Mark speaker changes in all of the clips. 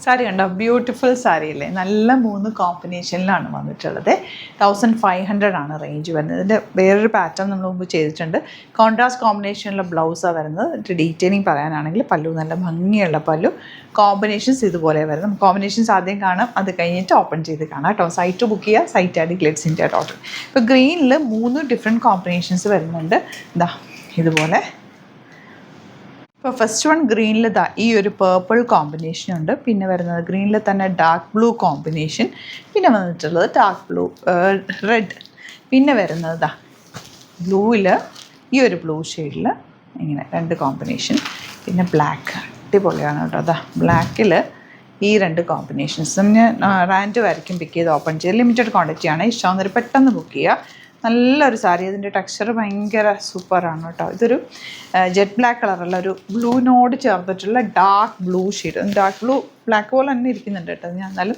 Speaker 1: സാരി കണ്ടോ, ബ്യൂട്ടിഫുൾ സാരി അല്ലേ, നല്ല 3 കോമ്പിനേഷനിലാണ് വന്നിട്ടുള്ളത്. 1500 ആണ് റേഞ്ച് വരുന്നത്. ഇതിൻ്റെ വേറൊരു പാറ്റേൺ നമ്മൾ മുമ്പ് ചെയ്തിട്ടുണ്ട്. കോൺട്രാസ്റ്റ് കോമ്പിനേഷനിലുള്ള ബ്ലൗസാണ് വരുന്നത്. ഡീറ്റെയിലിംഗ് പറയാനാണെങ്കിൽ പല്ലു നല്ല ഭംഗിയുള്ള പല്ലു, കോമ്പിനേഷൻസ് ഇതുപോലെ വരുന്നത്. കോമ്പിനേഷൻസ് ആദ്യം കാണാം, അത് കഴിഞ്ഞിട്ട് ഓപ്പൺ ചെയ്ത് കാണാം കേട്ടോ. സൈറ്റ് ബുക്ക് ചെയ്യുക, സൈറ്റ് ആഡ് ഗ്ലിറ്റ്സിൻ്റെ ഡോട്ട്. ഇപ്പോൾ ഗ്രീനിൽ 3 ഡിഫറെൻറ്റ് കോമ്പിനേഷൻസ് വരുന്നുണ്ട്. ഇതാ ഇതുപോലെ. ഇപ്പോൾ ഫസ്റ്റ് വൺ ഗ്രീനിൽ ഈ ഒരു പേർപ്പിൾ കോമ്പിനേഷൻ ഉണ്ട്. പിന്നെ വരുന്നത് ഗ്രീനിൽ തന്നെ ഡാർക്ക് ബ്ലൂ കോമ്പിനേഷൻ. പിന്നെ വന്നിട്ടുള്ളത് ഡാർക്ക് ബ്ലൂ റെഡ്. പിന്നെ വരുന്നത് ബ്ലൂവിൽ ഈ ഒരു ബ്ലൂ ഷെയ്ഡിൽ ഇങ്ങനെ 2 കോമ്പിനേഷൻ. പിന്നെ ബ്ലാക്ക് അടിപൊളിയാണ് കേട്ടോ. ബ്ലാക്കിൽ ഈ 2 കോമ്പിനേഷൻസ് ഞാൻ റാൻഡ് വരയ്ക്കും പിക്ക് ചെയ്ത് ഓപ്പൺ ചെയ്ത്. ലിമിറ്റഡ് ക്വാണ്ടിറ്റിയാണ്. ഇഷ്ടമാകുന്നവർ പെട്ടെന്ന് ബുക്ക് ചെയ്യുക. നല്ലൊരു സാരി. അതിൻ്റെ ടെക്സ്ചർ ഭയങ്കര സൂപ്പറാണ് കേട്ടോ. ഇതൊരു ജെറ്റ് ബ്ലാക്ക് കളറുള്ള ഒരു ബ്ലൂവിനോട് ചേർത്തിട്ടുള്ള dark blue shade. Dark blue black പോലെ തന്നെ ഇരിക്കുന്നുണ്ട് കേട്ടോ. ഞാൻ എന്നാലും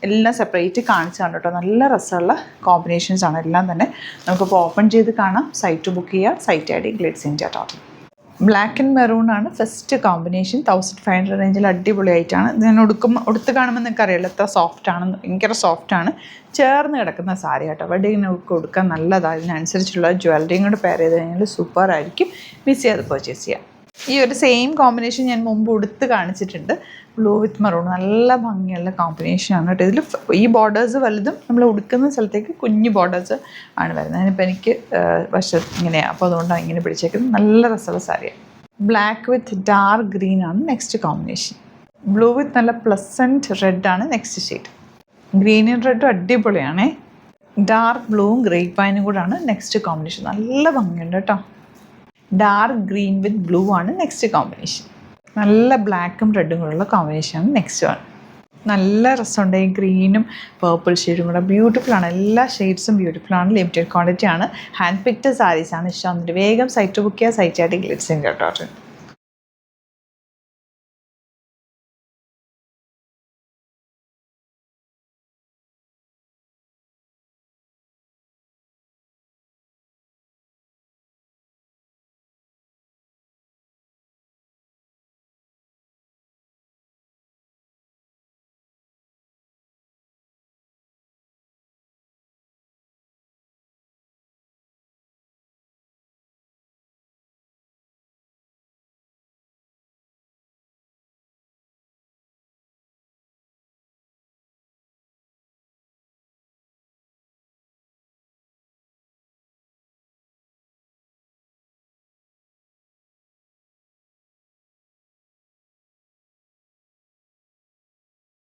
Speaker 1: എല്ലാം സെപ്പറേറ്റ് കാണിച്ചാണ് കേട്ടോ. നല്ല രസമുള്ള കോമ്പിനേഷൻസാണ് എല്ലാം തന്നെ. നമുക്കിപ്പോൾ ഓപ്പൺ ചെയ്ത് കാണാം. സൈറ്റ് ബുക്ക് ചെയ്യുക, site I D glitz India dot. Black and maroon ആണ് ഫസ്റ്റ് കോമ്പിനേഷൻ. 1500 റേഞ്ചിൽ അടിപൊളിയായിട്ടാണ്. ഞാൻ ഉടുത്ത് കാണുമ്പോൾ നിങ്ങൾക്ക് അറിയാമല്ലോ എത്ര സോഫ്റ്റാണെന്ന്. ഭയങ്കര സോഫ്റ്റാണ്. ചേർന്ന് കിടക്കുന്ന സാരി കേട്ടോ. വെഡിങ്ങിനൊക്കെ കൊടുക്കാൻ നല്ലതാണ്. അതിനനുസരിച്ചുള്ള ജ്വല്ലറിയും കൂടെ പെയർ ചെയ്ത് കഴിഞ്ഞാൽ സൂപ്പറായിരിക്കും. മിസ് ചെയ്ത് പർച്ചേസ് ചെയ്യാം. ഈ ഒരു സെയിം കോമ്പിനേഷൻ ഞാൻ മുമ്പ് ഉടുത്ത് കാണിച്ചിട്ടുണ്ട്. ബ്ലൂ വിത്ത് മെറൂൺ നല്ല ഭംഗിയുള്ള കോമ്പിനേഷനാണ് കേട്ടോ. ഇതിൽ ഈ ബോർഡേഴ്സ് വലുതും നമ്മൾ ഉടുക്കുന്ന സ്ഥലത്തേക്ക് കുഞ്ഞു ബോർഡേഴ്സ് ആണ് വരുന്നത്. അതിനിപ്പോൾ എനിക്ക് വശം ഇങ്ങനെയാണ്, അപ്പോൾ അതുകൊണ്ടാണ് ഇങ്ങനെ പിടിച്ചേക്കുന്നത്. നല്ല രസമുള്ള സാരിയാണ്. ബ്ലാക്ക് വിത്ത് ഡാർക്ക് ഗ്രീൻ ആണ് നെക്സ്റ്റ് കോമ്പിനേഷൻ. ബ്ലൂ വിത്ത് നല്ല പ്ലസൻറ്റ് റെഡാണ് നെക്സ്റ്റ് ഷെയ്ഡ്. ഗ്രീനും റെഡും അടിപൊളിയാണേ. ഡാർക്ക് ബ്ലൂവും ഗ്രേപ്പ് വൈനും കൂടാണ് നെക്സ്റ്റ് കോമ്പിനേഷൻ. നല്ല ഭംഗിയുണ്ട് കേട്ടോ. ഡാർക്ക് ഗ്രീൻ വിത്ത് ബ്ലൂ ആണ് നെക്സ്റ്റ് കോമ്പിനേഷൻ. നല്ല ബ്ലാക്കും റെഡും കൂടെയുള്ള കോമ്പിനേഷനാണ് നെക്സ്റ്റ് വൺ. നല്ല രസമുണ്ട്. ഈ ഗ്രീനും പേർപ്പിൾ ഷെയ്ഡും കൂടെ ബ്യൂട്ടിഫുള്ളാണ്. എല്ലാ ഷെയ്ഡ്സും ബ്യൂട്ടിഫുള്ളാണ്. ലിമിറ്റഡ് ക്വാണ്ടിറ്റി ആണ്. ഹാൻഡ് പിക്ഡ് സാരീസാണ്. ഇഷ്ടം വേഗം സൈറ്റ് ബുക്ക് ചെയ്യുക, സൈറ്റ് ആയിട്ട് ഗ്ലിറ്റ്സ് ഇന്ത്യ ഡോട്ട്.